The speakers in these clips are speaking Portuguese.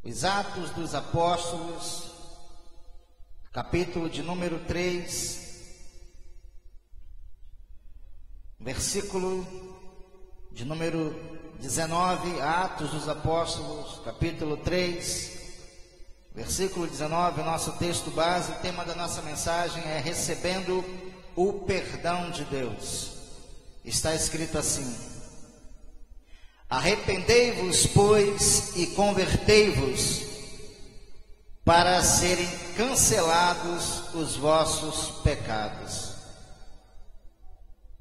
Os Atos dos Apóstolos, capítulo de número 3, versículo de número 19, Atos dos Apóstolos, capítulo 3, versículo 19, o nosso texto base. O tema da nossa mensagem é recebendo o perdão de Deus. Está escrito assim: arrependei-vos, pois, e convertei-vos, para serem cancelados os vossos pecados.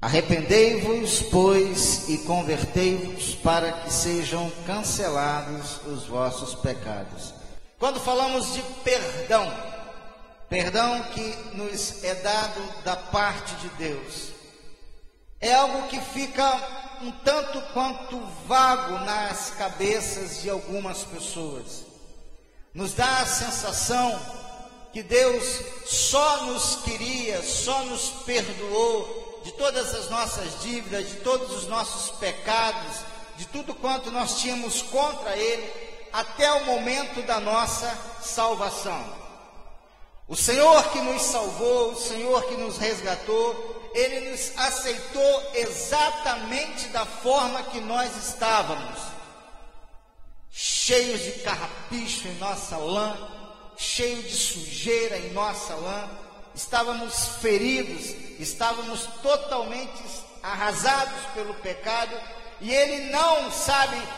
Arrependei-vos, pois, e convertei-vos, para que sejam cancelados os vossos pecados. Quando falamos de perdão, perdão que nos é dado da parte de Deus, é algo que fica um tanto quanto vago nas cabeças de algumas pessoas. Nos dá a sensação que Deus só nos queria, só nos perdoou de todas as nossas dívidas, de todos os nossos pecados, de tudo quanto nós tínhamos contra Ele, até o momento da nossa salvação. O Senhor que nos salvou, o Senhor que nos resgatou, Ele nos aceitou exatamente da forma que nós estávamos, cheios de carrapicho em nossa lã, cheios de sujeira em nossa lã, estávamos feridos, estávamos totalmente arrasados pelo pecado, e Ele não,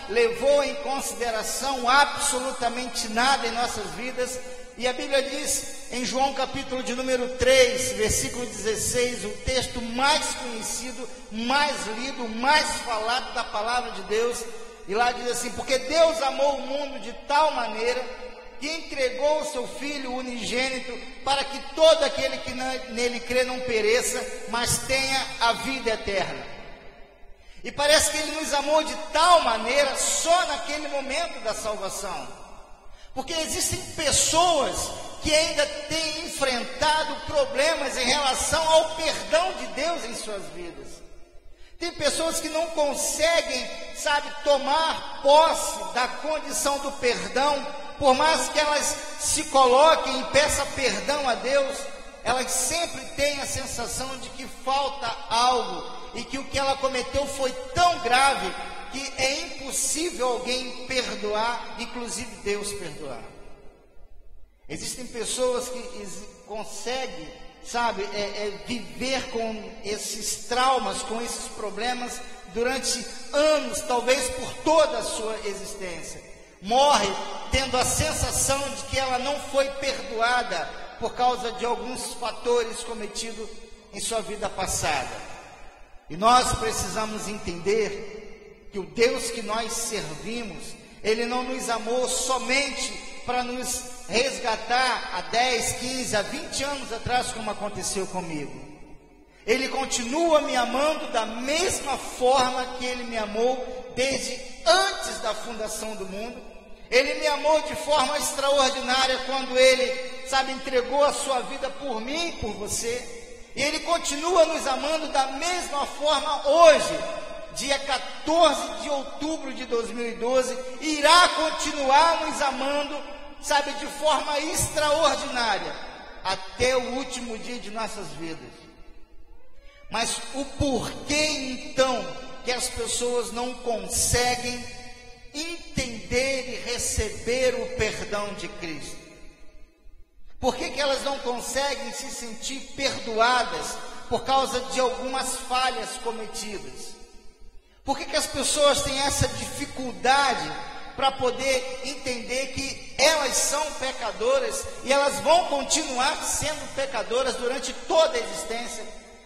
levou em consideração absolutamente nada em nossas vidas. E a Bíblia diz em João capítulo de número 3, versículo 16, o texto mais conhecido, mais lido, mais falado da palavra de Deus, e lá diz assim: porque Deus amou o mundo de tal maneira que entregou o seu Filho unigênito, para que todo aquele que nele crê não pereça, mas tenha a vida eterna. E parece que Ele nos amou de tal maneira só naquele momento da salvação, porque existem pessoas que ainda têm enfrentado problemas em relação ao perdão de Deus em suas vidas. Tem pessoas que não conseguem, tomar posse da condição do perdão, por mais que elas se coloquem e peçam perdão a Deus, elas sempre têm a sensação de que falta algo, e que o que ela cometeu foi tão grave que é impossível alguém perdoar, inclusive Deus perdoar. Existem pessoas que conseguem, viver com esses traumas, com esses problemas durante anos, talvez por toda a sua existência. Morre tendo a sensação de que ela não foi perdoada por causa de alguns fatores cometidos em sua vida passada. E nós precisamos entender que o Deus que nós servimos, Ele não nos amou somente para nos resgatar há 10, 15, há 20 anos atrás, como aconteceu comigo. Ele continua me amando da mesma forma que Ele me amou desde antes da fundação do mundo. Ele me amou de forma extraordinária quando Ele, entregou a sua vida por mim e por você. E Ele continua nos amando da mesma forma hoje, dia 14 de outubro de 2012, irá continuar nos amando, de forma extraordinária, até o último dia de nossas vidas. Mas o porquê, então, que as pessoas não conseguem entender e receber o perdão de Cristo? Por que elas não conseguem se sentir perdoadas por causa de algumas falhas cometidas? Por que as pessoas têm essa dificuldade para poder entender que elas são pecadoras e elas vão continuar sendo pecadoras durante toda a existência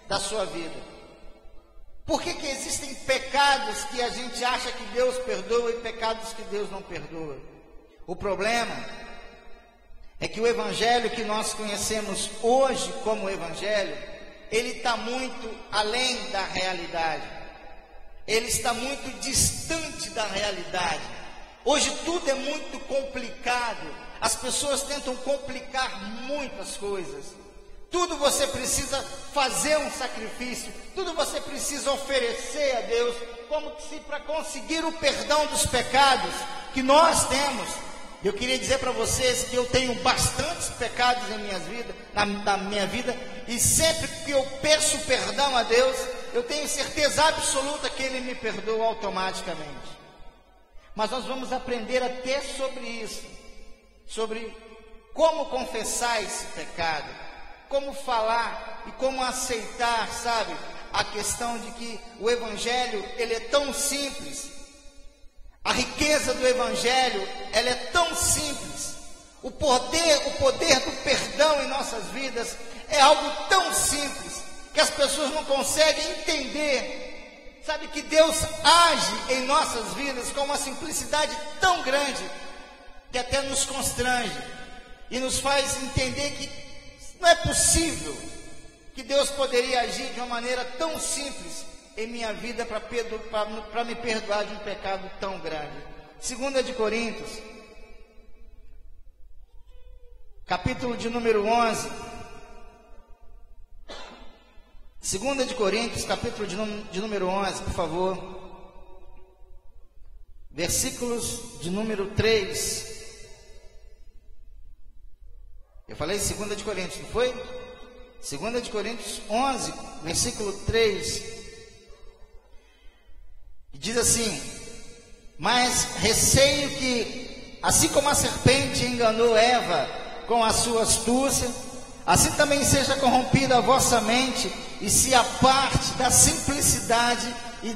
da sua vida? Por que existem pecados que a gente acha que Deus perdoa e pecados que Deus não perdoa? O problema é que o Evangelho que nós conhecemos hoje como Evangelho, ele está muito além da realidade. Ele está muito distante da realidade. Hoje tudo é muito complicado. As pessoas tentam complicar muitas coisas. Tudo você precisa fazer um sacrifício. Tudo você precisa oferecer a Deus. Como se para conseguir o perdão dos pecados que nós temos, Eu queria dizer para vocês que eu tenho bastantes pecados na minha vida, e sempre que eu peço perdão a Deus, eu tenho certeza absoluta que Ele me perdoa automaticamente. Mas nós vamos aprender até sobre isso, sobre como confessar esse pecado, como falar e como aceitar, sabe, a questão de que o Evangelho, ele é tão simples. A riqueza do Evangelho, ela é tão simples. O poder do perdão em nossas vidas é algo tão simples que as pessoas não conseguem entender. Sabe que Deus age em nossas vidas com uma simplicidade tão grande que até nos constrange e nos faz entender que não é possível que Deus poderia agir de uma maneira tão simples em minha vida para me perdoar de um pecado tão grande. 2 de Coríntios, capítulo de número 11. 2 de Coríntios, capítulo de número 11, por favor. Versículos de número 3. Eu falei 2 de Coríntios, não foi? 2 de Coríntios 11, versículo 3. Diz assim: mas receio que, assim como a serpente enganou Eva com a sua astúcia, assim também seja corrompida a vossa mente e se aparte da simplicidade e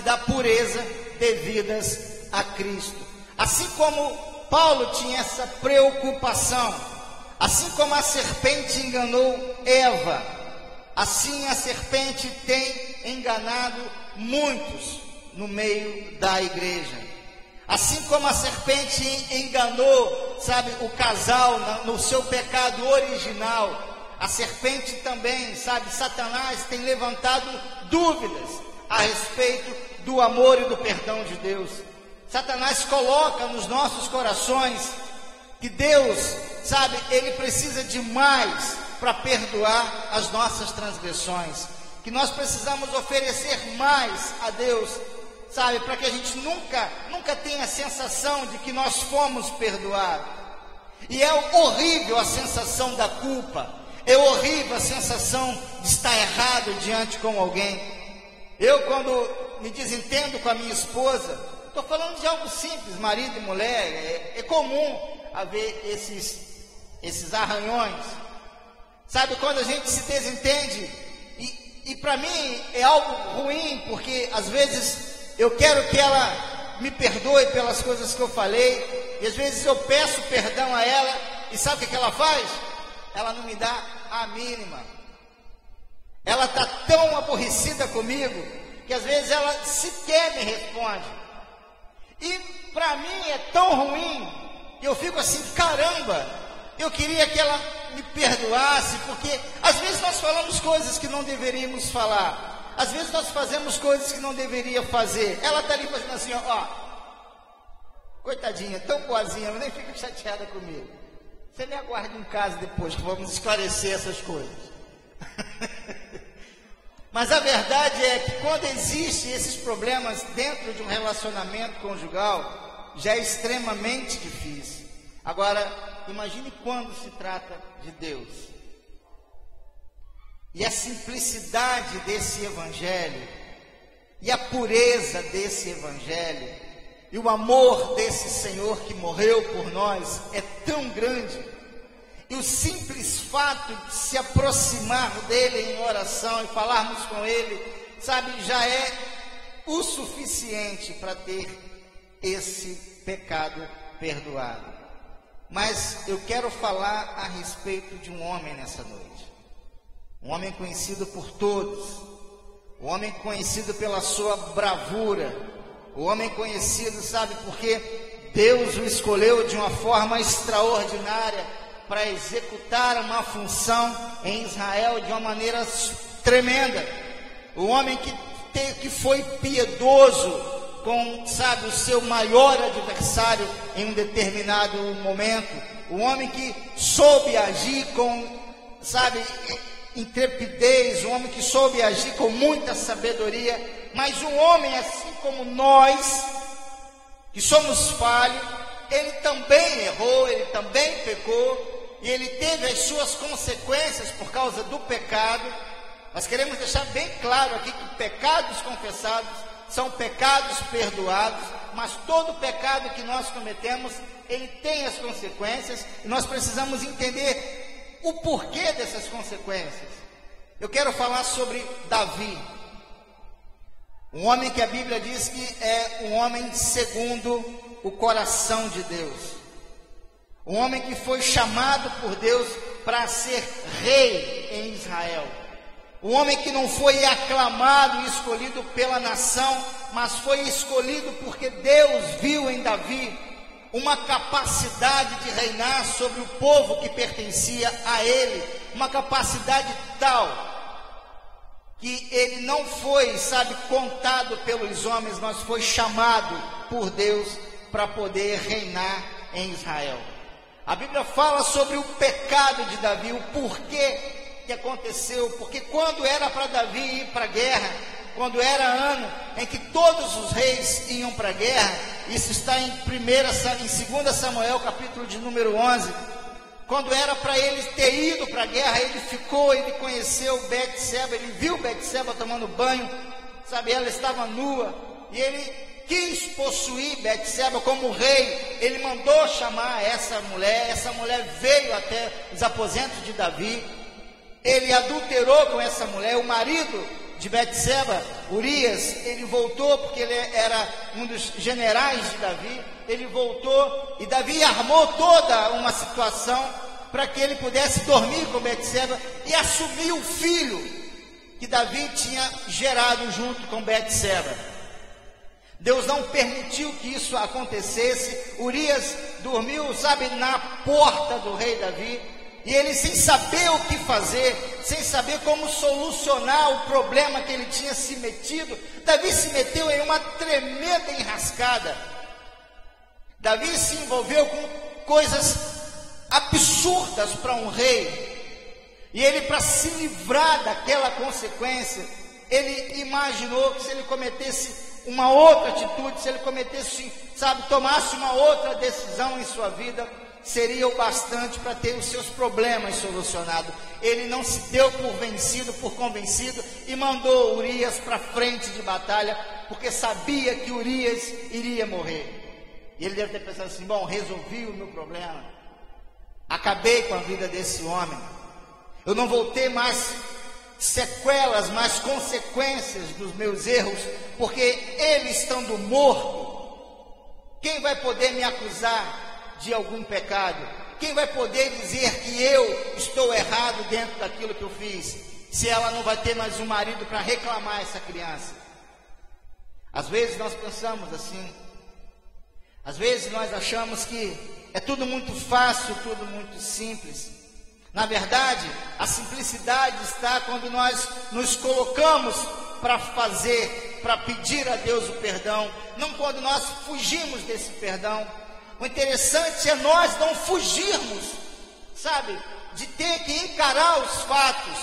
da pureza devidas a Cristo. Assim como Paulo tinha essa preocupação, assim como a serpente enganou Eva, assim a serpente tem enganado muitos no meio da igreja. Assim como a serpente enganou, sabe, o casal no seu pecado original, a serpente também, sabe, Satanás tem levantado dúvidas a respeito do amor e do perdão de Deus. Satanás coloca nos nossos corações que Deus, sabe, Ele precisa de mais para perdoar as nossas transgressões, que nós precisamos oferecer mais a Deus, sabe, para que a gente nunca tenha a sensação de que nós fomos perdoados. E é horrível a sensação da culpa, é horrível a sensação de estar errado diante com alguém. Eu, quando me desentendo com a minha esposa, estou falando de algo simples, marido e mulher, é comum haver esses arranhões, sabe, quando a gente se desentende, e para mim é algo ruim, porque às vezes eu quero que ela me perdoe pelas coisas que eu falei, e às vezes eu peço perdão a ela, e sabe o que ela faz? Ela não me dá a mínima. Ela está tão aborrecida comigo, que às vezes ela sequer me responde. E para mim é tão ruim, que eu fico assim, caramba, eu queria que ela me perdoasse, porque às vezes nós falamos coisas que não deveríamos falar. Às vezes nós fazemos coisas que não deveria fazer. Ela está ali fazendo assim, ó, coitadinha, tão boazinha, nem fica chateada comigo. Você me aguarde em casa depois, que vamos esclarecer essas coisas. Mas a verdade é que quando existem esses problemas dentro de um relacionamento conjugal, já é extremamente difícil. Agora, imagine quando se trata de Deus. E a simplicidade desse Evangelho, e a pureza desse Evangelho, e o amor desse Senhor que morreu por nós é tão grande, e o simples fato de se aproximar dele em oração e falarmos com ele, sabe, já é o suficiente para ter esse pecado perdoado. Mas eu quero falar a respeito de um homem nessa noite. Um homem conhecido por todos, um homem conhecido pela sua bravura, um homem conhecido, sabe, porque Deus o escolheu de uma forma extraordinária para executar uma função em Israel de uma maneira tremenda. Um homem que foi piedoso com, sabe, o seu maior adversário em um determinado momento. Um homem que soube agir com, sabe, intrepidez, um homem que soube agir com muita sabedoria, mas um homem assim como nós, que somos falhos, ele também errou, ele também pecou, e ele teve as suas consequências por causa do pecado. Nós queremos deixar bem claro aqui que pecados confessados são pecados perdoados, mas todo pecado que nós cometemos, ele tem as consequências, e nós precisamos entender o porquê dessas consequências. Eu quero falar sobre Davi, um homem que a Bíblia diz que é um homem segundo o coração de Deus, um homem que foi chamado por Deus para ser rei em Israel, um homem que não foi aclamado e escolhido pela nação, mas foi escolhido porque Deus viu em Davi uma capacidade de reinar sobre o povo que pertencia a ele, uma capacidade tal que ele não foi, contado pelos homens, mas foi chamado por Deus para poder reinar em Israel. A Bíblia fala sobre o pecado de Davi, o porquê que aconteceu, porque quando era para Davi ir para a guerra, quando era ano em que todos os reis iam para a guerra, isso está em 2 Samuel, capítulo de número 11, quando era para ele ter ido para a guerra, ele conheceu Betseba, ele viu Betseba tomando banho, ela estava nua, e ele quis possuir Betseba como rei. Ele mandou chamar essa mulher veio até os aposentos de Davi, ele adulterou com essa mulher. O marido de Betseba, Urias, ele voltou, porque ele era um dos generais de Davi, ele voltou, e Davi armou toda uma situação para que ele pudesse dormir com Betseba e assumir o filho que Davi tinha gerado junto com Betseba. Deus não permitiu que isso acontecesse. Urias dormiu, na porta do rei Davi, e ele, sem saber o que fazer, sem saber como solucionar o problema que ele tinha se metido, Davi se meteu em uma tremenda enrascada. Davi se envolveu com coisas absurdas para um rei, e ele, para se livrar daquela consequência, ele imaginou que se ele cometesse uma outra atitude, se ele cometesse, tomasse uma outra decisão em sua vida, seria o bastante para ter os seus problemas solucionados. Ele não se deu por convencido, e mandou Urias para frente de batalha, porque sabia que Urias iria morrer. E ele deve ter pensado assim: bom, resolvi o meu problema, acabei com a vida desse homem, eu não vou ter mais sequelas, mais consequências dos meus erros, porque ele estando morto, quem vai poder me acusar de algum pecado? Quem vai poder dizer que eu estou errado dentro daquilo que eu fiz, se ela não vai ter mais um marido para reclamar essa criança? Às vezes nós pensamos assim, às vezes nós achamos que é tudo muito fácil, tudo muito simples. Na verdade, a simplicidade está quando nós nos colocamos para fazer, para pedir a Deus o perdão, não quando nós fugimos desse perdão. O interessante é nós não fugirmos, de ter que encarar os fatos.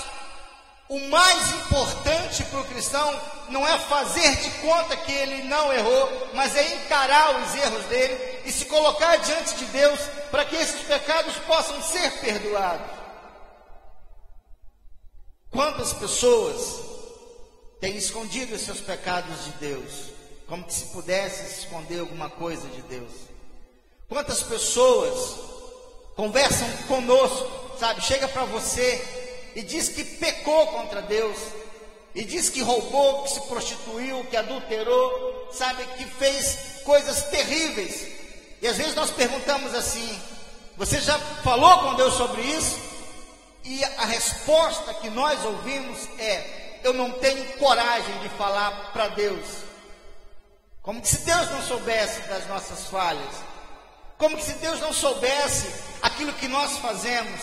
O mais importante para o cristão não é fazer de conta que ele não errou, mas é encarar os erros dele e se colocar diante de Deus para que esses pecados possam ser perdoados. Quantas pessoas têm escondido os seus pecados de Deus, como que se pudesse esconder alguma coisa de Deus? Quantas pessoas conversam conosco, chega para você e diz que pecou contra Deus, e diz que roubou, que se prostituiu, que adulterou, que fez coisas terríveis. E às vezes nós perguntamos assim: você já falou com Deus sobre isso? E a resposta que nós ouvimos é: eu não tenho coragem de falar para Deus. Como que se Deus não soubesse das nossas falhas, como que se Deus não soubesse aquilo que nós fazemos,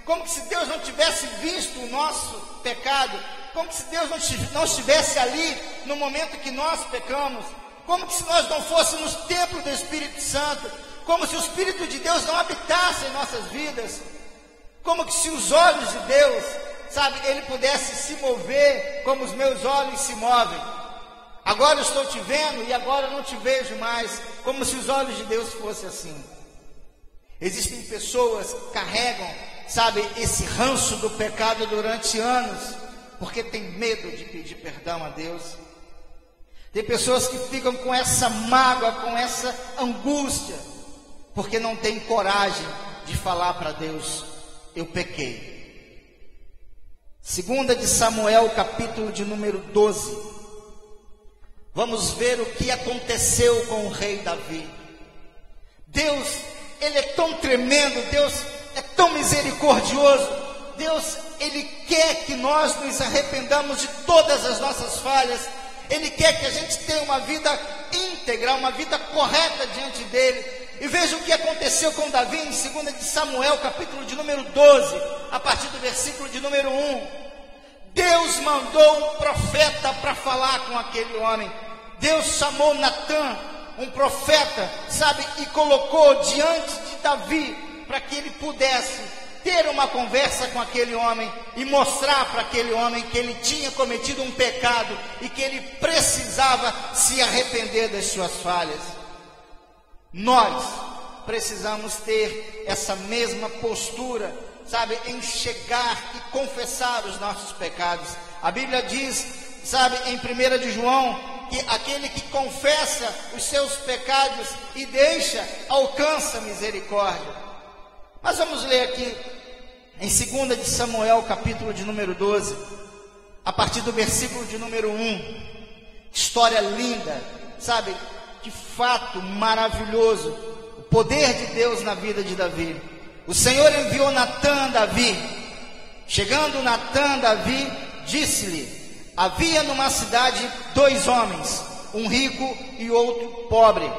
como que se Deus não tivesse visto o nosso pecado, como que se Deus não estivesse ali no momento que nós pecamos, como que se nós não fôssemos templo do Espírito Santo, como se o Espírito de Deus não habitasse em nossas vidas, como que se os olhos de Deus, Ele pudesse se mover como os meus olhos se movem. Agora eu estou te vendo e agora eu não te vejo mais, como se os olhos de Deus fossem assim. Existem pessoas que carregam, sabe, esse ranço do pecado durante anos, porque tem medo de pedir perdão a Deus. Tem pessoas que ficam com essa mágoa, com essa angústia, porque não tem coragem de falar para Deus: eu pequei. 2 de Samuel, capítulo de número 12. Vamos ver o que aconteceu com o rei Davi. Deus, Ele é tão tremendo, Deus é tão misericordioso. Deus, Ele quer que nós nos arrependamos de todas as nossas falhas. Ele quer que a gente tenha uma vida íntegra, uma vida correta diante dEle. E veja o que aconteceu com Davi em 2 de Samuel, capítulo de número 12, a partir do versículo de número 1. Deus mandou um profeta para falar com aquele homem. Deus chamou Natã, um profeta, sabe, e colocou diante de Davi, para que ele pudesse ter uma conversa com aquele homem e mostrar para aquele homem que ele tinha cometido um pecado e que ele precisava se arrepender das suas falhas. Nós precisamos ter essa mesma postura, sabe, em chegar e confessar os nossos pecados. A Bíblia diz, sabe, em 1 de João, que aquele que confessa os seus pecados e deixa, alcança misericórdia. Mas vamos ler aqui, em 2 de Samuel, capítulo de número 12, a partir do versículo de número 1. História linda, sabe, que fato maravilhoso, o poder de Deus na vida de Davi. O Senhor enviou Natã a Davi. Chegando Natã a Davi, disse-lhe: havia numa cidade 2 homens, um rico e outro pobre.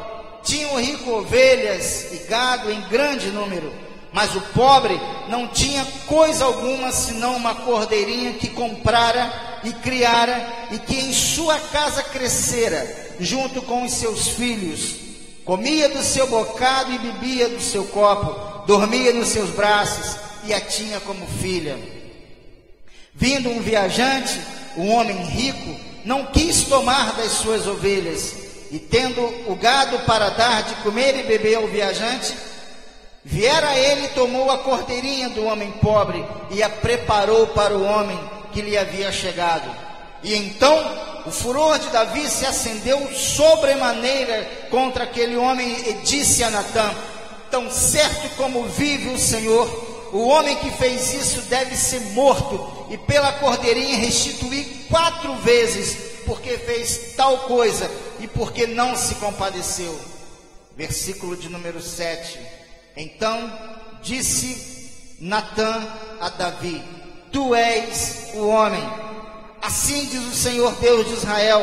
Tinha o rico ovelhas e gado em grande número, mas o pobre não tinha coisa alguma senão uma cordeirinha que comprara e criara e que em sua casa crescera, junto com os seus filhos. Comia do seu bocado e bebia do seu copo, dormia nos seus braços e a tinha como filha. Vindo um viajante, um homem rico, não quis tomar das suas ovelhas, e tendo o gado para dar de comer e beber ao viajante, viera ele e tomou a cordeirinha do homem pobre e a preparou para o homem que lhe havia chegado. E então o furor de Davi se acendeu sobremaneira contra aquele homem e disse a Natã: tão certo como vive o Senhor, o homem que fez isso deve ser morto, e pela cordeirinha restituir 4 vezes, porque fez tal coisa e porque não se compadeceu. Versículo de número 7. Então disse Natã a Davi: tu és o homem. Assim diz o Senhor Deus de Israel: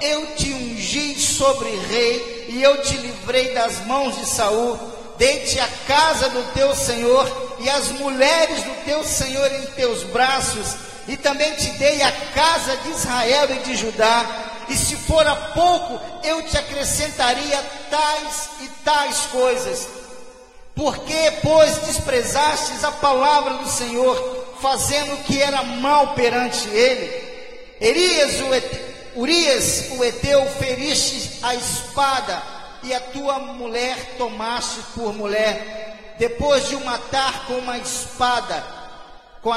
eu te ungi sobre rei e eu te livrei das mãos de Saul. Dei-te a casa do teu Senhor e as mulheres do teu Senhor em teus braços, e também te dei a casa de Israel e de Judá. E se for a pouco, eu te acrescentaria tais e tais coisas. Porque, pois, desprezastes a palavra do Senhor, fazendo o que era mal perante ele? Urias, o Eteu, feriste a espada, e a tua mulher tomaste por mulher, depois de o matar com a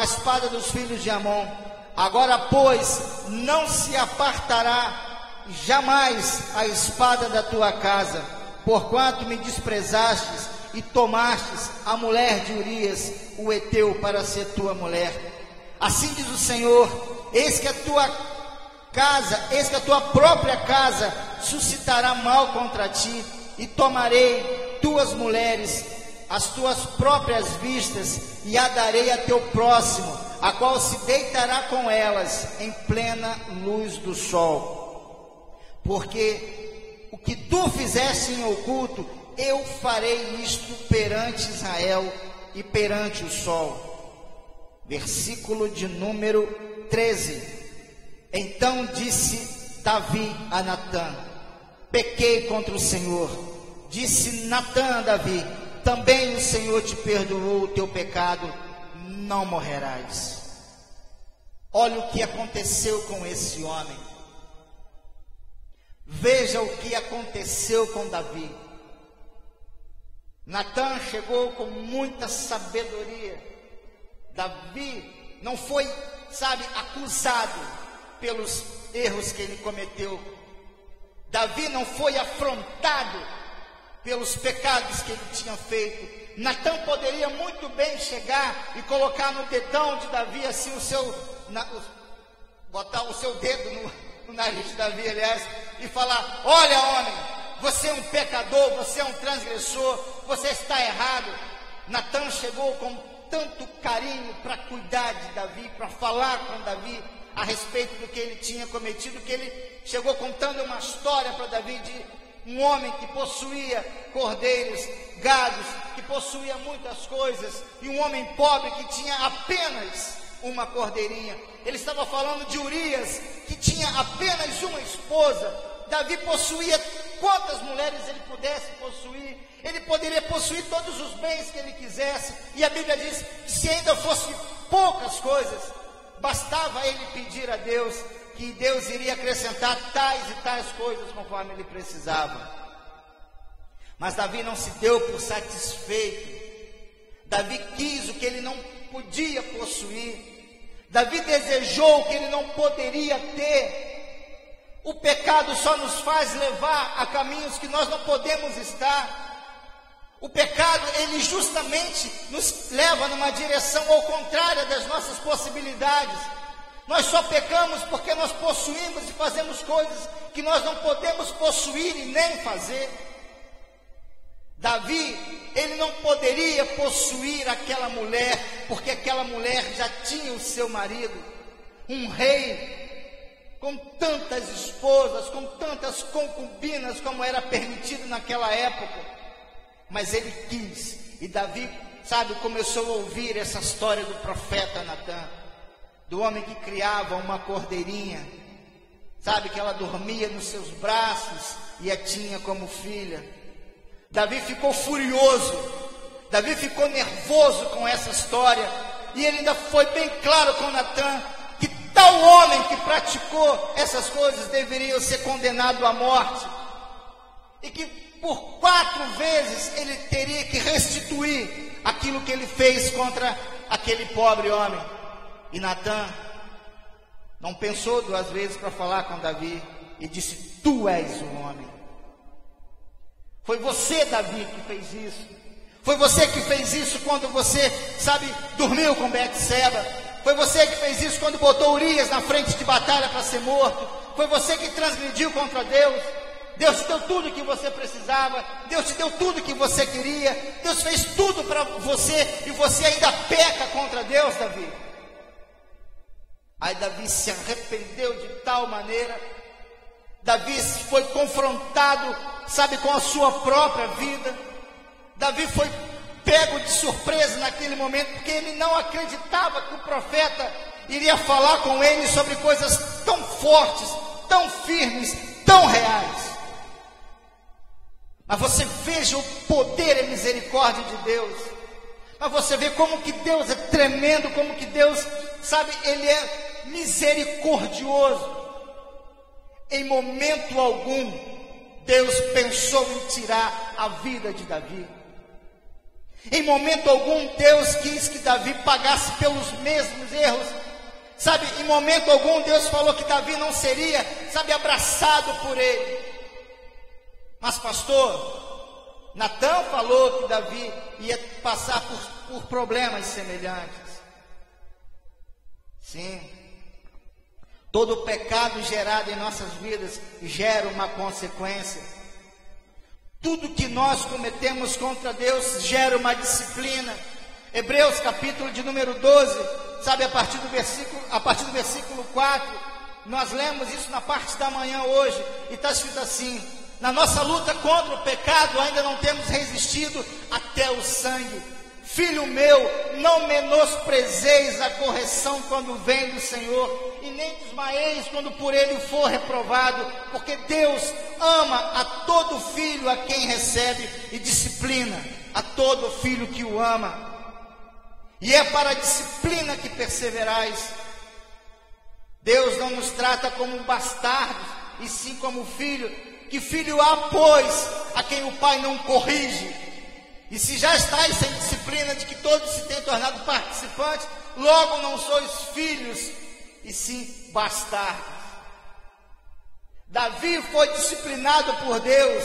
espada dos filhos de Amon. Agora, pois, não se apartará jamais a espada da tua casa, porquanto me desprezastes e tomastes a mulher de Urias, o Eteu, para ser tua mulher. Assim diz o Senhor: eis que a tua própria casa suscitará mal contra ti, e tomarei tuas mulheres, as tuas próprias vistas, e a darei a teu próximo, a qual se deitará com elas em plena luz do sol. Porque o que tu fizeste em oculto, eu farei isto perante Israel e perante o sol. Versículo de número 13. Então disse Davi a Natã: pequei contra o Senhor. Disse Natã a Davi: também o Senhor te perdoou o teu pecado, não morrerás. Olha o que aconteceu com esse homem. Veja o que aconteceu com Davi. Natã chegou com muita sabedoria. Davi não foi, acusado pelos erros que ele cometeu. Davi não foi afrontado pelos pecados que ele tinha feito. Natã poderia muito bem chegar e colocar no dedão de Davi assim botar o seu dedo no nariz de Davi, aliás, e falar: olha, homem, você é um pecador, você é um transgressor, você está errado. Natã chegou com tanto carinho para cuidar de Davi, para falar com Davi a respeito do que ele tinha cometido, que ele chegou contando uma história para Davi de um homem que possuía cordeiros, gados, que possuía muitas coisas, e um homem pobre que tinha apenas uma cordeirinha. Ele estava falando de Urias, que tinha apenas uma esposa. Davi possuía quantas mulheres ele pudesse possuir. Ele poderia possuir todos os bens que ele quisesse, e a Bíblia diz que se ainda fosse poucas coisas, bastava ele pedir a Deus, que Deus iria acrescentar tais e tais coisas conforme ele precisava. Mas Davi não se deu por satisfeito. Davi quis o que ele não podia possuir. Davi desejou o que ele não poderia ter. O pecado só nos faz levar a caminhos que nós não podemos estar. O pecado, ele justamente nos leva numa direção ao contrário das nossas possibilidades. Nós só pecamos porque nós possuímos e fazemos coisas que nós não podemos possuir e nem fazer. Davi, ele não poderia possuir aquela mulher, porque aquela mulher já tinha o seu marido, um rei, com tantas esposas, com tantas concubinas, como era permitido naquela época. Mas ele quis, e Davi, começou a ouvir essa história do profeta Natã, do homem que criava uma cordeirinha, que ela dormia nos seus braços e a tinha como filha. Davi ficou furioso, Davi ficou nervoso com essa história, e ele ainda foi bem claro com Natã, que tal homem que praticou essas coisas deveria ser condenado à morte, e que por 4 vezes ele teria que restituir aquilo que ele fez contra aquele pobre homem. E Natã não pensou 2 vezes para falar com Davi, e disse: tu és o homem. Foi você, Davi, que fez isso. Foi você que fez isso quando você, dormiu com Betseba. Foi você que fez isso quando botou Urias na frente de batalha para ser morto. Foi você que transgrediu contra Deus. Deus te deu tudo que você precisava, Deus te deu tudo que você queria, Deus fez tudo para você, e você ainda peca contra Deus, Davi. Aí Davi se arrependeu de tal maneira, Davi foi confrontado, com a sua própria vida. Davi foi pego de surpresa naquele momento, porque ele não acreditava que o profeta iria falar com ele sobre coisas tão fortes, tão firmes, tão reais. Mas você veja o poder e a misericórdia de Deus. Mas você vê como que Deus é tremendo, como que Deus, Ele é misericordioso. Em momento algum, Deus pensou em tirar a vida de Davi. Em momento algum, Deus quis que Davi pagasse pelos mesmos erros. Em momento algum, Deus falou que Davi não seria, abraçado por ele. Mas pastor, Natã falou que Davi ia passar por problemas semelhantes. Sim, todo pecado gerado em nossas vidas gera uma consequência. Tudo que nós cometemos contra Deus gera uma disciplina. Hebreus capítulo de número 12, a partir do versículo 4, nós lemos isso na parte da manhã hoje, e está escrito assim: na nossa luta contra o pecado ainda não temos resistido até o sangue. Filho meu, não menosprezeis a correção quando vem do Senhor, e nem desmaieis quando por ele for reprovado, porque Deus ama a todo filho a quem recebe, e disciplina a todo filho que o ama. E é para a disciplina que perseverais. Deus não nos trata como bastardos, e sim como filho. Que filho há, pois, a quem o pai não corrige? E se já estáis sem disciplina, de que todos se têm tornado participantes, logo não sois filhos, e sim bastardos. Davi foi disciplinado por Deus,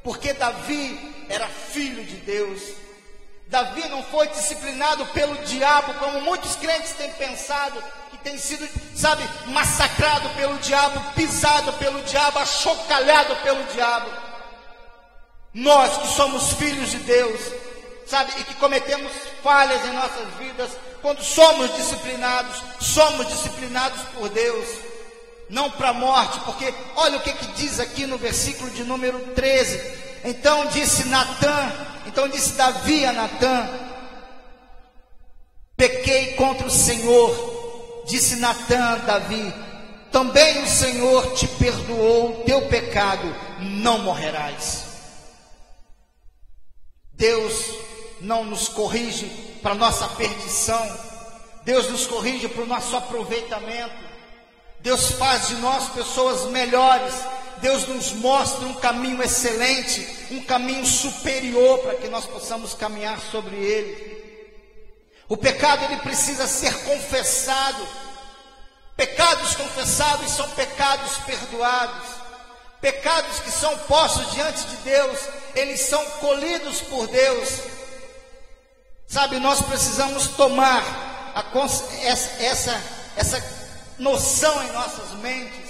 porque Davi era filho de Deus. Davi não foi disciplinado pelo diabo, como muitos crentes têm pensado, que tem sido, massacrado pelo diabo, pisado pelo diabo, achocalhado pelo diabo. Nós que somos filhos de Deus, e que cometemos falhas em nossas vidas, quando somos disciplinados por Deus, não para a morte, porque olha o que diz aqui no versículo de número 13. Então disse Davi a Natã: pequei contra o Senhor. Disse Natã a Davi: também o Senhor te perdoou o teu pecado, não morrerás. Deus não nos corrige para nossa perdição, Deus nos corrige para o nosso aproveitamento. Deus faz de nós pessoas melhores. Deus nos mostra um caminho excelente, um caminho superior para que nós possamos caminhar sobre ele. O pecado, ele precisa ser confessado. Pecados confessados são pecados perdoados. Pecados que são postos diante de Deus, eles são colhidos por Deus. Nós precisamos tomar essa noção em nossas mentes.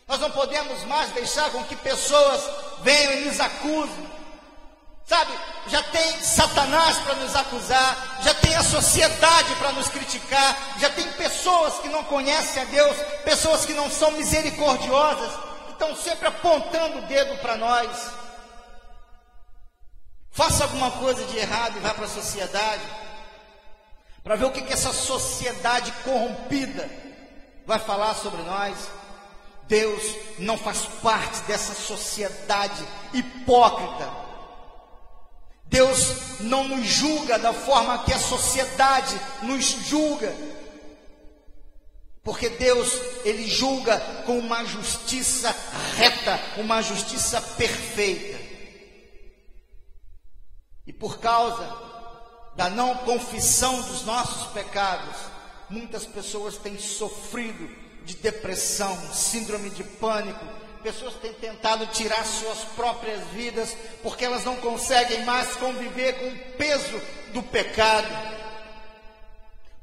Nós não podemos mais deixar com que pessoas venham e nos acusem. Já tem Satanás para nos acusar, já tem a sociedade para nos criticar, já tem pessoas que não conhecem a Deus, pessoas que não são misericordiosas, que estão sempre apontando o dedo para nós. Faça alguma coisa de errado e vá para a sociedade, para ver o que essa sociedade corrompida vai falar sobre nós. Deus não faz parte dessa sociedade hipócrita. Deus não nos julga da forma que a sociedade nos julga, porque Deus, ele julga com uma justiça reta, uma justiça perfeita. E por causa da não confissão dos nossos pecados, muitas pessoas têm sofrido de depressão, síndrome de pânico. Pessoas têm tentado tirar suas próprias vidas, porque elas não conseguem mais conviver com o peso do pecado.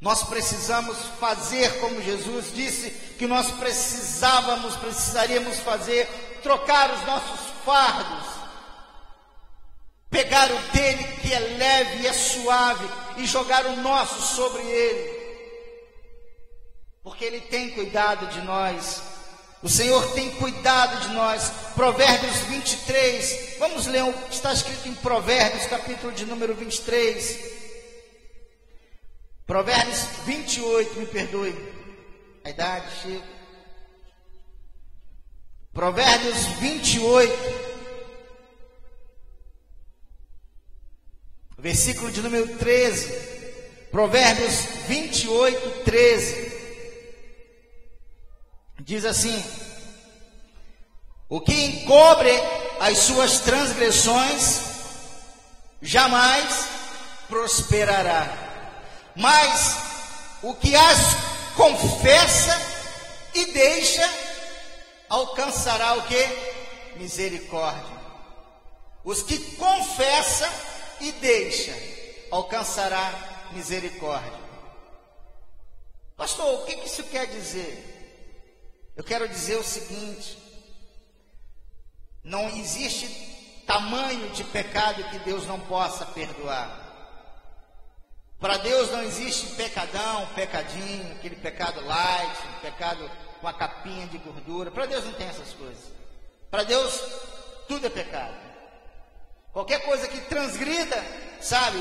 Nós precisamos fazer como Jesus disse que nós precisaríamos fazer: trocar os nossos fardos, pegar o dele que é leve e é suave, e jogar o nosso sobre ele, porque ele tem cuidado de nós. O Senhor tem cuidado de nós. Provérbios 23, vamos ler o que está escrito em Provérbios, capítulo de número 23. Provérbios 28, me perdoe, a idade chega. Provérbios 28, versículo de número 13. Provérbios 28, 13. Diz assim: o que encobre as suas transgressões jamais prosperará, mas o que as confessa e deixa alcançará o que? Misericórdia. Os que confessa e deixa alcançará misericórdia. Pastor, o que isso quer dizer? Eu quero dizer o seguinte: não existe tamanho de pecado que Deus não possa perdoar. Para Deus não existe pecadão, pecadinho, aquele pecado light, pecado com a capinha de gordura. Para Deus não tem essas coisas. Para Deus tudo é pecado. Qualquer coisa que transgrida,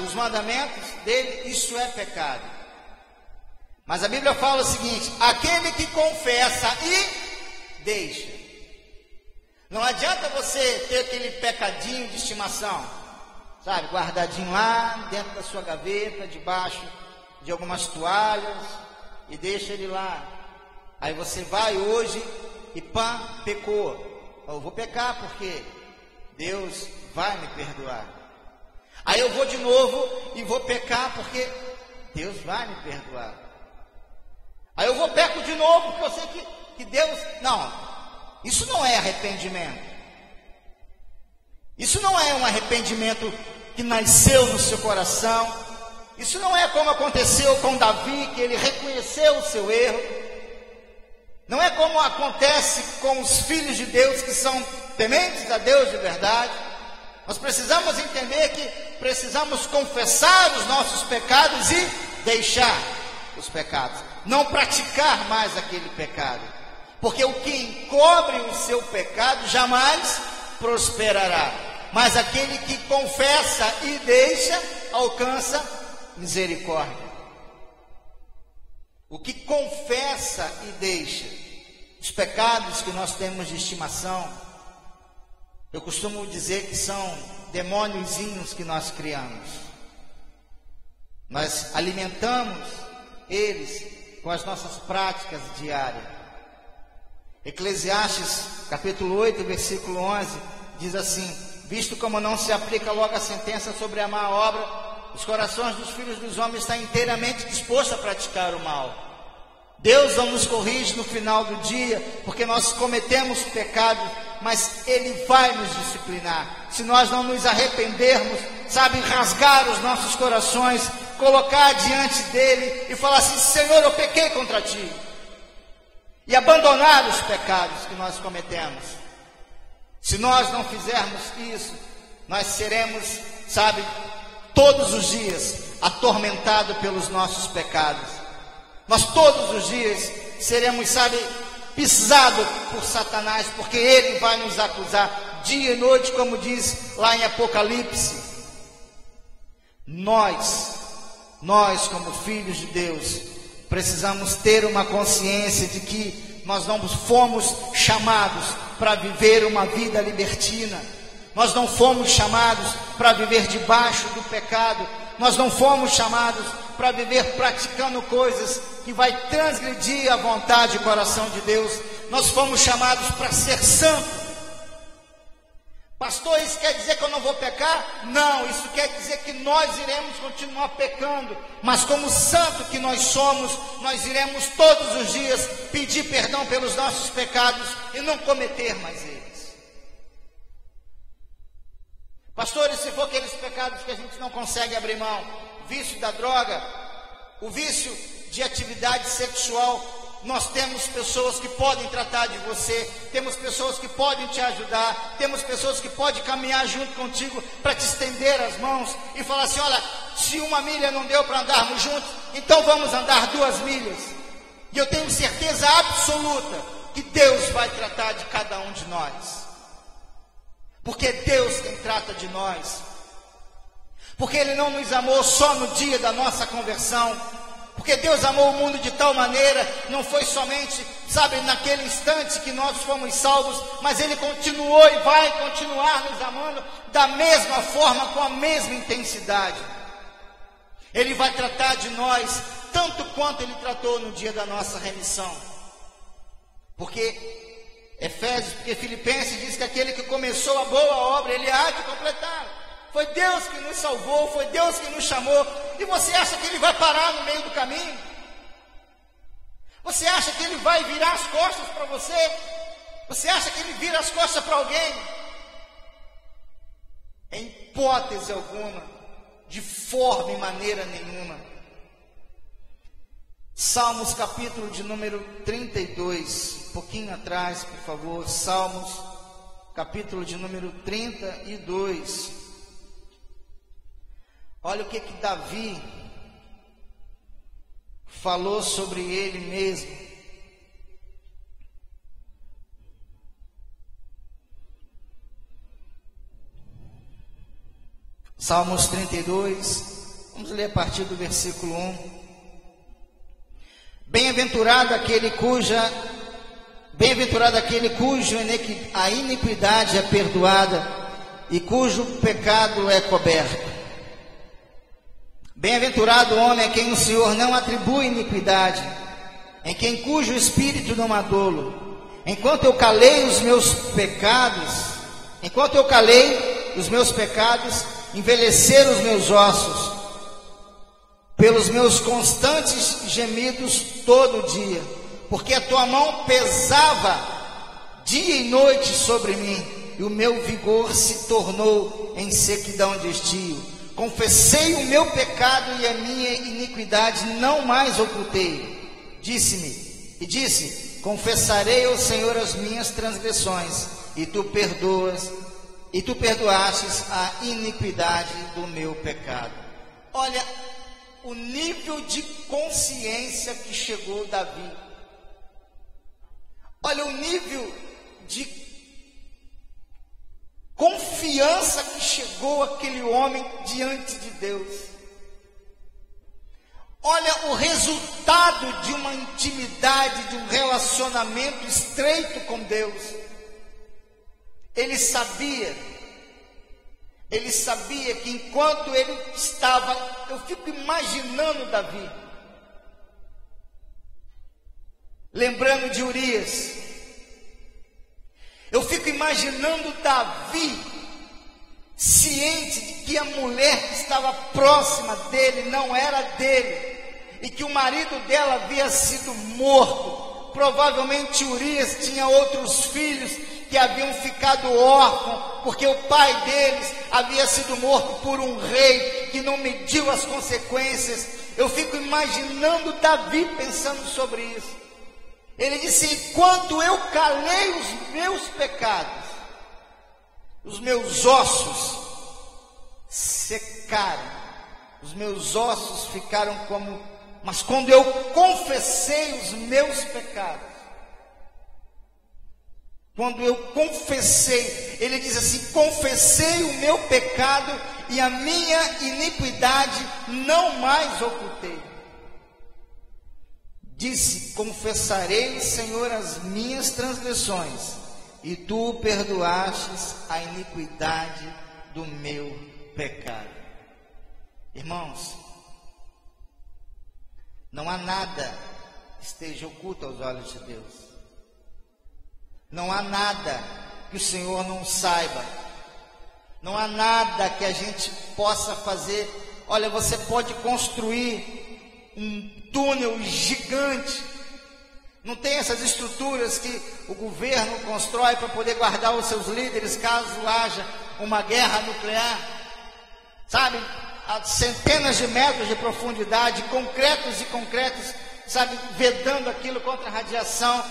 os mandamentos dele, isso é pecado. Mas a Bíblia fala o seguinte: aquele que confessa e deixa. Não adianta você ter aquele pecadinho de estimação, guardadinho lá dentro da sua gaveta, debaixo de algumas toalhas, e deixa ele lá. Aí você vai hoje e pá, pecou. Eu vou pecar porque Deus vai me perdoar. Aí eu vou de novo e vou pecar porque Deus vai me perdoar. Aí eu vou peco de novo porque eu sei que Deus... Não, isso não é arrependimento. Isso não é um arrependimento que nasceu no seu coração. Isso não é como aconteceu com Davi, que ele reconheceu o seu erro. Não é como acontece com os filhos de Deus que são tementes a Deus de verdade. Nós precisamos entender que precisamos confessar os nossos pecados e deixar os pecados. Não praticar mais aquele pecado. Porque o que encobre o seu pecado jamais prosperará. Mas aquele que confessa e deixa, alcança misericórdia. O que confessa e deixa os pecados que nós temos de estimação, eu costumo dizer que são demôniozinhos que nós criamos. Nós alimentamos eles com as nossas práticas diárias. Eclesiastes capítulo 8, versículo 11, diz assim: visto como não se aplica logo a sentença sobre a má obra, os corações dos filhos dos homens estão inteiramente dispostos a praticar o mal. Deus não nos corrige no final do dia, porque nós cometemos pecado, mas Ele vai nos disciplinar. Se nós não nos arrependermos, sabe, rasgar os nossos corações, colocar diante dEle e falar assim: Senhor, eu pequei contra Ti. E abandonar os pecados que nós cometemos. Se nós não fizermos isso, nós seremos, sabe, todos os dias atormentados pelos nossos pecados. Nós todos os dias seremos, sabe, pisados por Satanás, porque ele vai nos acusar dia e noite, como diz lá em Apocalipse. Nós como filhos de Deus, precisamos ter uma consciência de que nós não fomos chamados para viver uma vida libertina. Nós não fomos chamados para viver debaixo do pecado. Nós não fomos chamados para viver praticando coisas que vai transgredir a vontade e o coração de Deus. Nós fomos chamados para ser santos. Pastor, isso quer dizer que eu não vou pecar? Não, isso quer dizer que nós iremos continuar pecando, mas como santo que nós somos, nós iremos todos os dias pedir perdão pelos nossos pecados e não cometer mais eles. Pastor, e se for aqueles pecados que a gente não consegue abrir mão, o vício da droga, o vício de atividade sexual, nós temos pessoas que podem tratar de você, temos pessoas que podem te ajudar, temos pessoas que podem caminhar junto contigo para te estender as mãos e falar assim: olha, se 1 milha não deu para andarmos juntos, então vamos andar 2 milhas. E eu tenho certeza absoluta que Deus vai tratar de cada um de nós, porque é Deus quem trata de nós, porque Ele não nos amou só no dia da nossa conversão. Porque Deus amou o mundo de tal maneira, não foi somente, sabe, naquele instante que nós fomos salvos, mas Ele continuou e vai continuar nos amando da mesma forma, com a mesma intensidade. Ele vai tratar de nós tanto quanto Ele tratou no dia da nossa remissão. Porque Filipenses diz que aquele que começou a boa obra, Ele há de completar. Foi Deus que nos salvou, foi Deus que nos chamou. E você acha que Ele vai parar no meio do caminho? Você acha que Ele vai virar as costas para você? Você acha que Ele vira as costas para alguém? Em hipótese alguma, de forma e maneira nenhuma. Salmos capítulo de número 32, um pouquinho atrás, por favor. Salmos capítulo de número 32. Olha o que Davi falou sobre ele mesmo. Salmos 32, vamos ler a partir do versículo 1. Bem-aventurado aquele cuja a iniquidade é perdoada e cujo pecado é coberto. Bem-aventurado o homem a quem o Senhor não atribui iniquidade, em quem cujo espírito não há dolo. enquanto eu calei os meus pecados, envelheceram os meus ossos, pelos meus constantes gemidos todo dia, porque a tua mão pesava dia e noite sobre mim, e o meu vigor se tornou em sequidão de estio. Confessei o meu pecado e a minha iniquidade não mais ocultei. Disse, confessarei ao Senhor as minhas transgressões, e tu perdoastes a iniquidade do meu pecado. Olha o nível de consciência que chegou Davi. Olha o nível de confiança que chegou aquele homem diante de Deus. Olha o resultado de uma intimidade, de um relacionamento estreito com Deus. Ele sabia que enquanto ele estava, eu fico imaginando Davi, lembrando de Urias, eu fico imaginando Davi, ciente de que a mulher que estava próxima dele não era dele, e que o marido dela havia sido morto. Provavelmente Urias tinha outros filhos que haviam ficado órfãos, porque o pai deles havia sido morto por um rei que não mediu as consequências. Eu fico imaginando Davi pensando sobre isso. Ele disse: enquanto eu calei os meus pecados, os meus ossos secaram, os meus ossos ficaram como... Mas quando eu confessei os meus pecados, quando eu confessei, ele diz assim: confessei o meu pecado e a minha iniquidade não mais ocultei. Disse: confessarei, Senhor, as minhas transgressões, e tu perdoastes a iniquidade do meu pecado. Irmãos, não há nada que esteja oculto aos olhos de Deus. Não há nada que o Senhor não saiba. Não há nada que a gente possa fazer. Olha, você pode construir um túnel gigante. Não tem essas estruturas que o governo constrói para poder guardar os seus líderes caso haja uma guerra nuclear. Sabe, a centenas de metros de profundidade, concretos e concretos, sabe, vedando aquilo contra a radiação.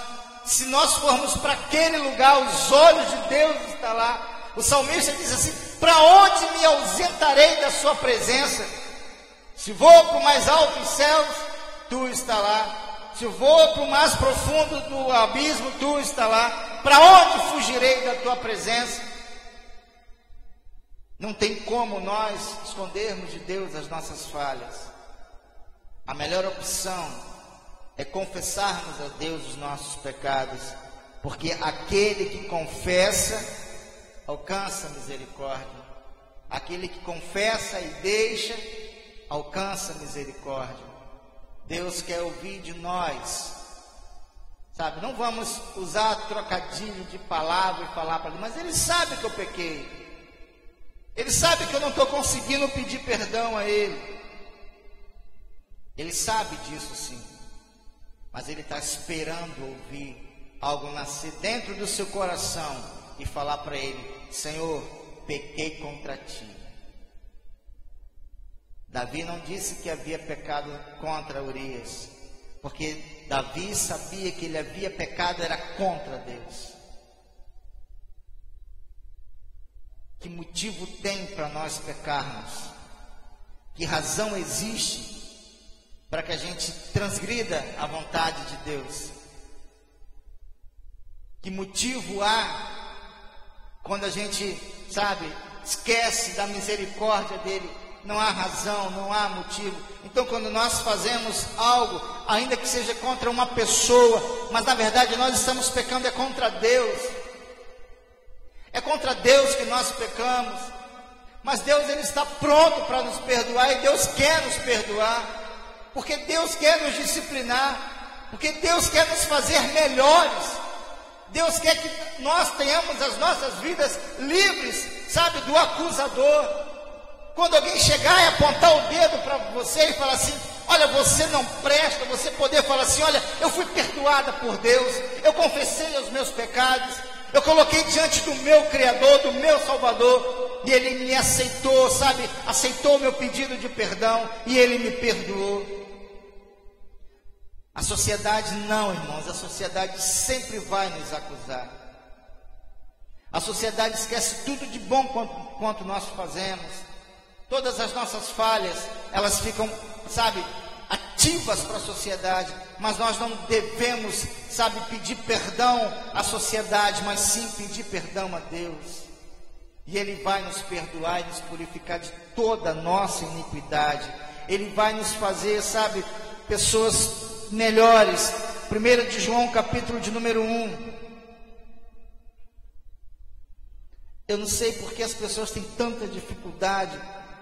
Se nós formos para aquele lugar, os olhos de Deus estão lá. O salmista diz assim: para onde me ausentarei da sua presença? Se vou para o mais alto dos céus, tu está lá. Se vou para o mais profundo do abismo, tu está lá. Para onde fugirei da tua presença? Não tem como nós escondermos de Deus as nossas falhas. A melhor opção é confessarmos a Deus os nossos pecados, porque aquele que confessa alcança misericórdia. Aquele que confessa e deixa alcança misericórdia. Deus quer ouvir de nós, sabe? Não vamos usar trocadilho de palavra e falar para ele, mas ele sabe que eu pequei. Ele sabe que eu não estou conseguindo pedir perdão a ele. Ele sabe disso sim. Mas ele está esperando ouvir algo nascer dentro do seu coração e falar para ele: Senhor, pequei contra ti. Davi não disse que havia pecado contra Urias, porque Davi sabia que ele havia pecado era contra Deus. Que motivo tem para nós pecarmos? Que razão existe para que a gente transgrida a vontade de Deus? Que motivo há quando a gente, sabe, esquece da misericórdia dele? Não há razão, não há motivo. Então, quando nós fazemos algo, ainda que seja contra uma pessoa, mas na verdade nós estamos pecando, é contra Deus. É contra Deus que nós pecamos. Mas Deus, ele está pronto para nos perdoar, e Deus quer nos perdoar, porque Deus quer nos disciplinar, porque Deus quer nos fazer melhores. Deus quer que nós tenhamos as nossas vidas livres, sabe, do acusador. Quando alguém chegar e apontar o dedo para você e falar assim: olha, você não presta, você poder falar assim: olha, eu fui perdoada por Deus, eu confessei os meus pecados, eu coloquei diante do meu Criador, do meu Salvador, e Ele me aceitou, sabe, aceitou o meu pedido de perdão, e Ele me perdoou. A sociedade não, irmãos, a sociedade sempre vai nos acusar. A sociedade esquece tudo de bom quanto nós fazemos. Todas as nossas falhas, elas ficam, sabe, ativas para a sociedade, mas nós não devemos, sabe, pedir perdão à sociedade, mas sim pedir perdão a Deus. E Ele vai nos perdoar e nos purificar de toda a nossa iniquidade. Ele vai nos fazer, sabe, pessoas melhores. 1 de João, capítulo de número 1. Eu não sei porque as pessoas têm tanta dificuldade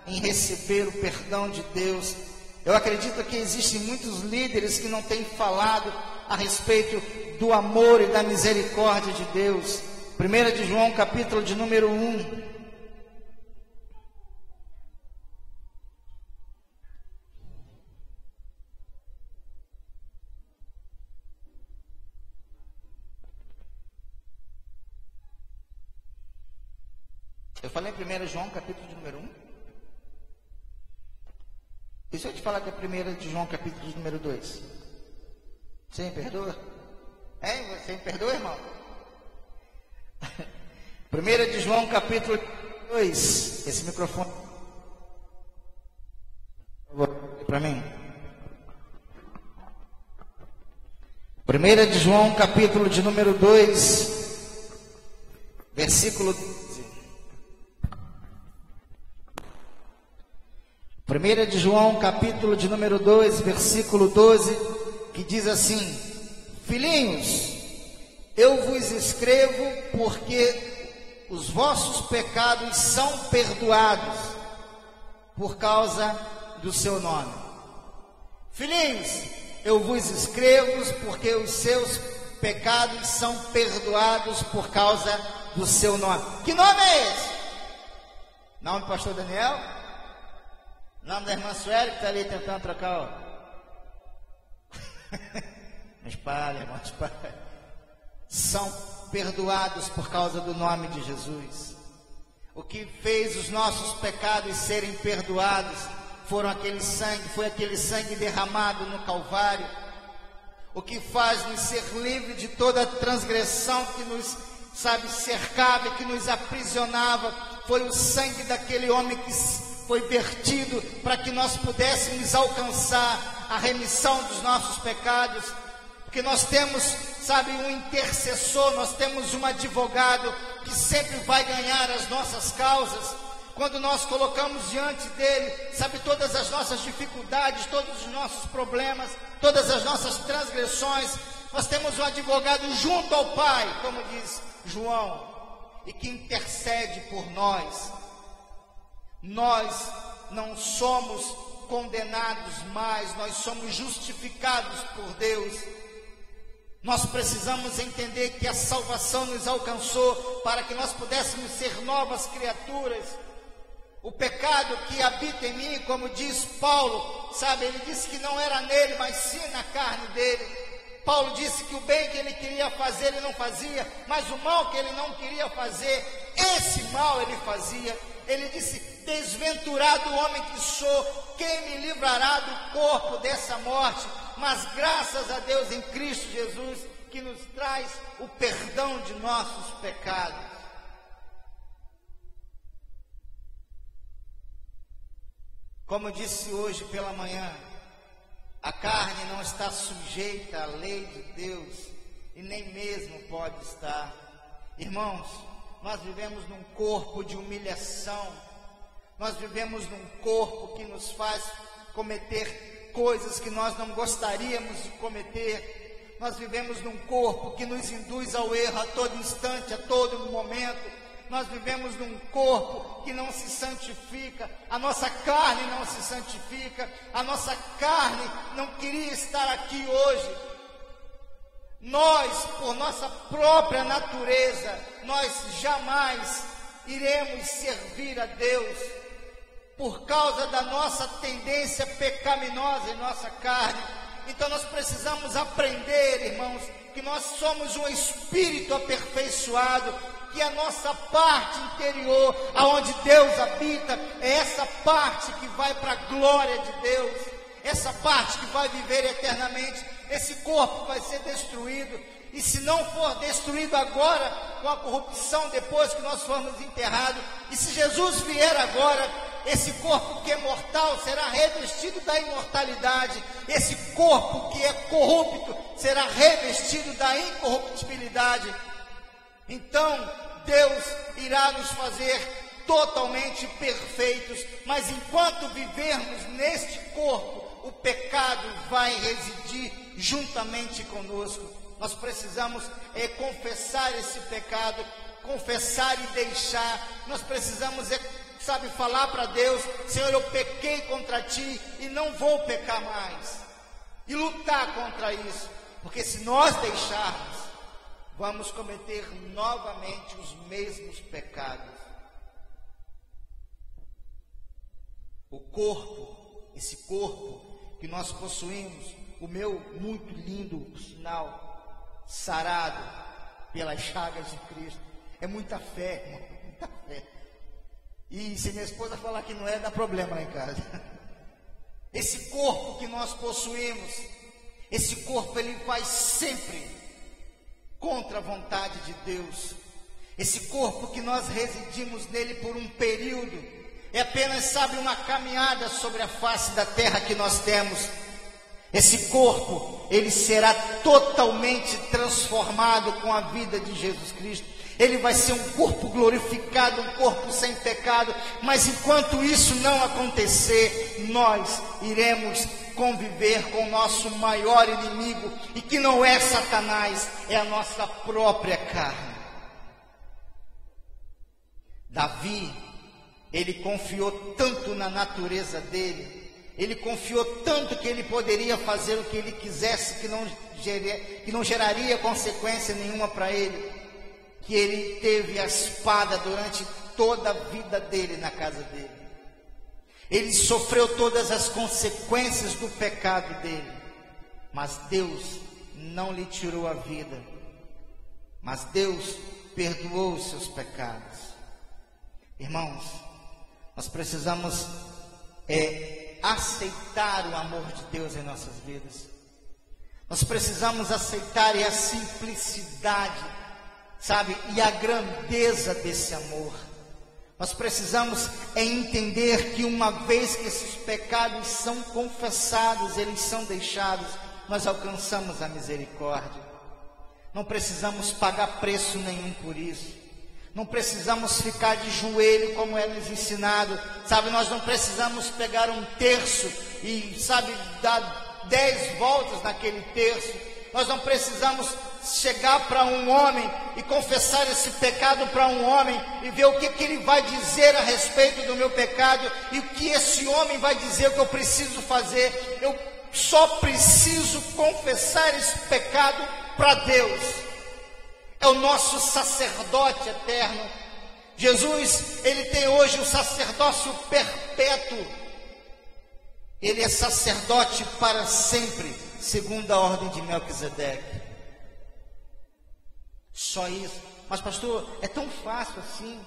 em receber o perdão de Deus. Eu acredito que existem muitos líderes que não têm falado a respeito do amor e da misericórdia de Deus. 1 de João, capítulo de número 1. Eu falei em 1 João, capítulo de número 1? E se eu te falar que é 1 de João, capítulo de número 2? Você me perdoa? Você me perdoa, irmão? 1 de João, capítulo 2. Esse microfone, por favor, para mim. 1 de João, capítulo de número 2, versículo 12. 1 de João, capítulo de número 2, versículo 12, que diz assim: filhinhos, eu vos escrevo porque os vossos pecados são perdoados por causa do seu nome. Filhinhos, eu vos escrevo porque os seus pecados são perdoados por causa do seu nome. Que nome é esse? Nome do pastor Daniel? Nome da irmã Sueli, que está ali tentando trocar, ó. Não espalha, irmão, espalha. São perdoados por causa do nome de Jesus. O que fez os nossos pecados serem perdoados foi aquele sangue derramado no Calvário. O que faz nos ser livres de toda transgressão que nos, sabe, cercava e que nos aprisionava foi o sangue daquele homem que foi vertido para que nós pudéssemos alcançar a remissão dos nossos pecados, porque nós temos, sabe, um intercessor, nós temos um advogado que sempre vai ganhar as nossas causas. Quando nós colocamos diante dele, sabe, todas as nossas dificuldades, todos os nossos problemas, todas as nossas transgressões, nós temos um advogado junto ao Pai, como diz João, e que intercede por nós. Nós não somos condenados mais, nós somos justificados por Deus. Nós precisamos entender que a salvação nos alcançou para que nós pudéssemos ser novas criaturas. O pecado que habita em mim, como diz Paulo, sabe, ele disse que não era nele, mas sim na carne dele. Paulo disse que o bem que ele queria fazer, ele não fazia, mas o mal que ele não queria fazer, esse mal ele fazia. Ele disse: desventurado homem que sou, quem me livrará do corpo dessa morte? Mas graças a Deus em Cristo Jesus, que nos traz o perdão de nossos pecados. Como eu disse hoje pela manhã, a carne não está sujeita à lei de Deus, e nem mesmo pode estar. Irmãos, nós vivemos num corpo de humilhação, nós vivemos num corpo que nos faz cometer coisas que nós não gostaríamos de cometer, nós vivemos num corpo que nos induz ao erro a todo instante, a todo momento, nós vivemos num corpo que não se santifica, a nossa carne não se santifica, a nossa carne não queria estar aqui hoje. Nós, por nossa própria natureza, nós jamais iremos servir a Deus, por causa da nossa tendência pecaminosa em nossa carne. Então nós precisamos aprender, irmãos, que nós somos um espírito aperfeiçoado, que a nossa parte interior, aonde Deus habita, é essa parte que vai para a glória de Deus, essa parte que vai viver eternamente. Esse corpo vai ser destruído, e se não for destruído agora, com a corrupção depois que nós formos enterrados, e se Jesus vier agora, esse corpo que é mortal será revestido da imortalidade, esse corpo que é corrupto será revestido da incorruptibilidade. Então Deus irá nos fazer totalmente perfeitos, mas enquanto vivermos neste corpo, o pecado vai residir juntamente conosco. Nós precisamos confessar esse pecado, confessar e deixar. Nós precisamos falar para Deus: Senhor, eu pequei contra Ti e não vou pecar mais, e lutar contra isso, porque se nós deixarmos, vamos cometer novamente os mesmos pecados. O corpo, esse corpo que nós possuímos, o meu muito lindo, por sinal, sarado pelas chagas de Cristo, é muita fé, irmão, muita fé. E se minha esposa falar que não é, dá problema lá em casa. Esse corpo que nós possuímos, esse corpo, ele vai sempre contra a vontade de Deus. Esse corpo que nós residimos nele por um período, é apenas, uma caminhada sobre a face da terra que nós temos. Esse corpo, ele será totalmente transformado com a vida de Jesus Cristo. Ele vai ser um corpo glorificado, um corpo sem pecado. Mas enquanto isso não acontecer, nós iremos conviver com o nosso maior inimigo, e que não é Satanás, é a nossa própria carne. Davi, ele confiou tanto na natureza dele, ele confiou tanto que ele poderia fazer o que ele quisesse, que não geraria consequência nenhuma para ele, que ele teve a espada durante toda a vida dele na casa dele. Ele sofreu todas as consequências do pecado dele, mas Deus não lhe tirou a vida, mas Deus perdoou os seus pecados. Irmãos, nós precisamos aceitar o amor de Deus em nossas vidas. Nós precisamos aceitar a simplicidade, e a grandeza desse amor. Nós precisamos entender que uma vez que esses pecados são confessados, eles são deixados, nós alcançamos a misericórdia. Não precisamos pagar preço nenhum por isso. Não precisamos ficar de joelho como é nos ensinado, nós não precisamos pegar um terço e, dar 10 voltas naquele terço. Nós não precisamos chegar para um homem e confessar esse pecado para um homem e ver o que ele vai dizer a respeito do meu pecado, e o que esse homem vai dizer o que eu preciso fazer. Eu só preciso confessar esse pecado para Deus. É o nosso sacerdote eterno. Jesus, ele tem hoje o sacerdócio perpétuo. Ele é sacerdote para sempre, segundo a ordem de Melquisedeque. Só isso. Mas pastor, é tão fácil assim.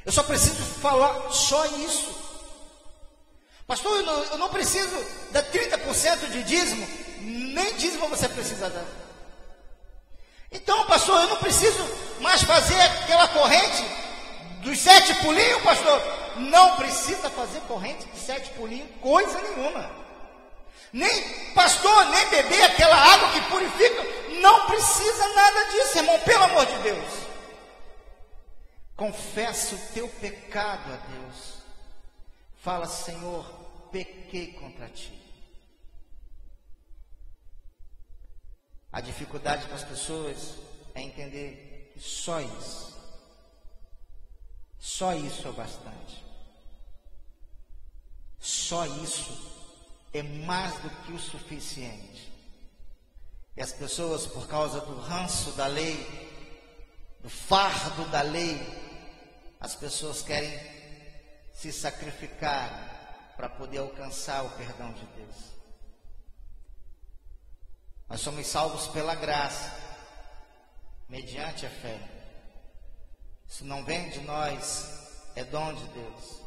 Eu só preciso falar só isso. Pastor, eu não preciso dar 30% de dízimo. Nem dízimo você precisa dar. Então, pastor, eu não preciso mais fazer aquela corrente dos 7 pulinhos, pastor. Não precisa fazer corrente de 7 pulinhos, coisa nenhuma. Nem, pastor, nem beber aquela água que purifica. Não precisa nada disso, irmão, pelo amor de Deus. Confessa o teu pecado a Deus. Fala: Senhor, pequei contra Ti. A dificuldade para as pessoas é entender que só isso é bastante. Só isso é mais do que o suficiente. E as pessoas, por causa do ranço da lei, do fardo da lei, as pessoas querem se sacrificar para poder alcançar o perdão de Deus. Nós somos salvos pela graça, mediante a fé. Isso não vem de nós, é dom de Deus.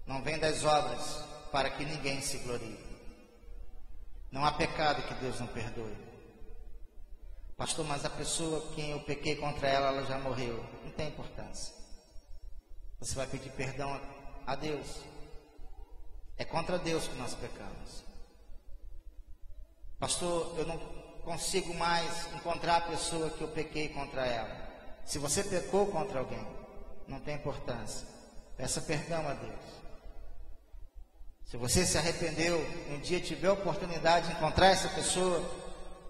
Não vem das obras, para que ninguém se glorie. Não há pecado que Deus não perdoe. Pastor, mas a pessoa quem eu pequei contra ela, ela já morreu. Não tem importância. Você vai pedir perdão a Deus. É contra Deus que nós pecamos. Pastor, eu não consigo mais encontrar a pessoa que eu pequei contra ela. Se você pecou contra alguém, não tem importância. Peça perdão a Deus. Se você se arrependeu, um dia tiver a oportunidade de encontrar essa pessoa,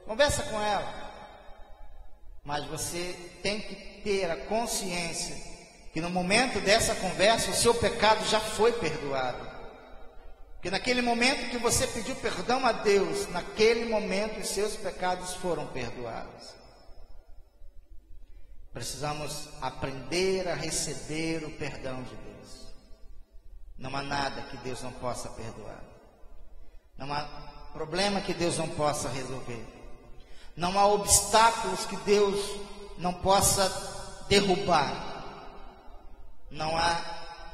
conversa com ela. Mas você tem que ter a consciência que no momento dessa conversa o seu pecado já foi perdoado. Porque naquele momento que você pediu perdão a Deus, naquele momento os seus pecados foram perdoados. Precisamos aprender a receber o perdão de Deus. Não há nada que Deus não possa perdoar. Não há problema que Deus não possa resolver. Não há obstáculos que Deus não possa derrubar. Não há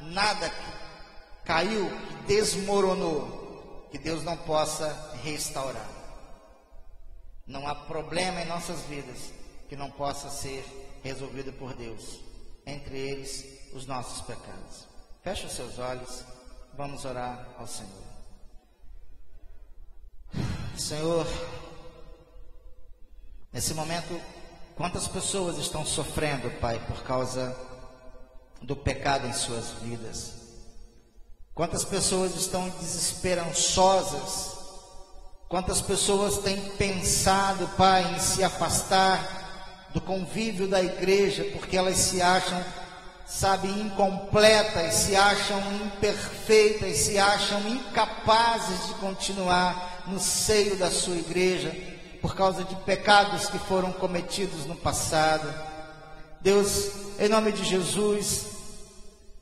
nada que caiu, que desmoronou, que Deus não possa restaurar. Não há problema em nossas vidas que não possa ser resolvido por Deus, entre eles os nossos pecados. Feche os seus olhos, vamos orar ao Senhor. Senhor, nesse momento, quantas pessoas estão sofrendo, Pai, por causa do pecado em suas vidas? Quantas pessoas estão desesperançosas? Quantas pessoas têm pensado, Pai, em se afastar do convívio da igreja, porque elas se acham, sabe, incompletas, se acham imperfeitas, se acham incapazes de continuar no seio da sua igreja, por causa de pecados que foram cometidos no passado. Deus, em nome de Jesus,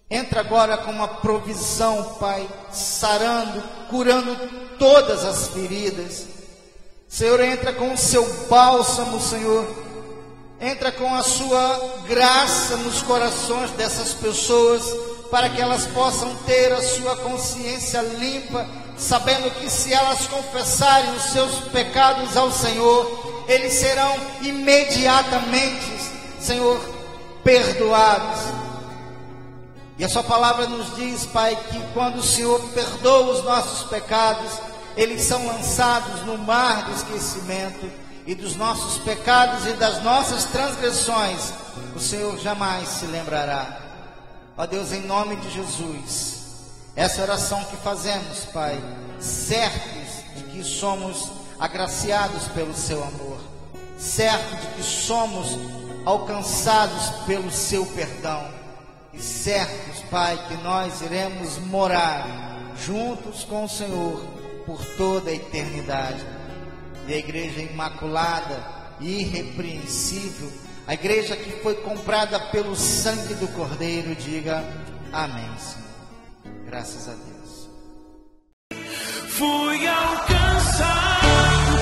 entra agora com uma provisão, Pai, sarando, curando todas as feridas. Senhor, entra com o seu bálsamo, Senhor. Entra com a sua graça nos corações dessas pessoas, para que elas possam ter a sua consciência limpa, sabendo que se elas confessarem os seus pecados ao Senhor, eles serão imediatamente, Senhor, perdoados. E a sua palavra nos diz, Pai, que quando o Senhor perdoa os nossos pecados, eles são lançados no mar do esquecimento. E dos nossos pecados e das nossas transgressões, o Senhor jamais se lembrará. Ó Deus, em nome de Jesus, essa oração que fazemos, Pai, certos de que somos agraciados pelo seu amor, certos de que somos alcançados pelo seu perdão, e certos, Pai, que nós iremos morar juntos com o Senhor por toda a eternidade. E a igreja imaculada e irrepreensível, a igreja que foi comprada pelo sangue do Cordeiro, diga amém, Senhor. Graças a Deus. Fui alcançado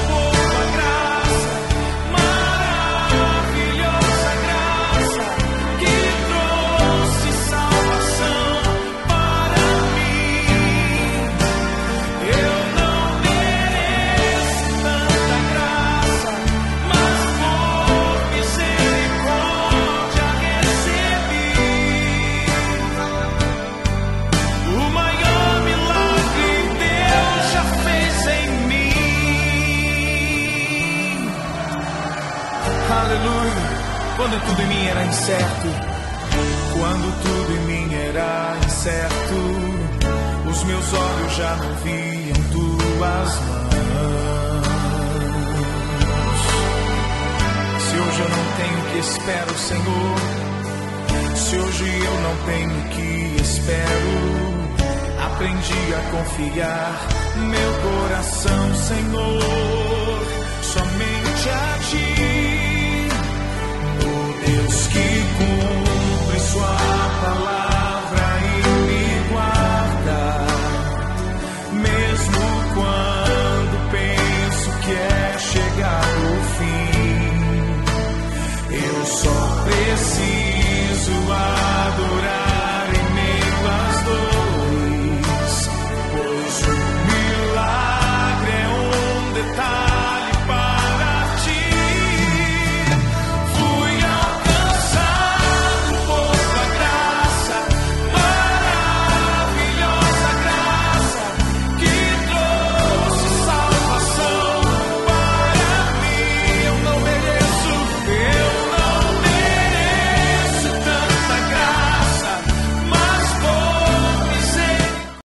por uma graça, maravilhosa graça, que trouxe salvação para mim. Eu não mereço tanta graça, mas por misericórdia recebi. O maior milagre Deus já fez em mim. Aleluia. Quando tudo em mim era incerto, quando tudo em mim era incerto, os meus olhos já não viam tuas mãos. Se hoje eu não tenho o que espero, Senhor, se hoje eu não tenho o que espero, aprendi a confiar meu coração, Senhor, somente somente a ti, o Deus que cumpre sua palavra e me guarda, mesmo quando penso que é chegado o fim. Eu só preciso adorar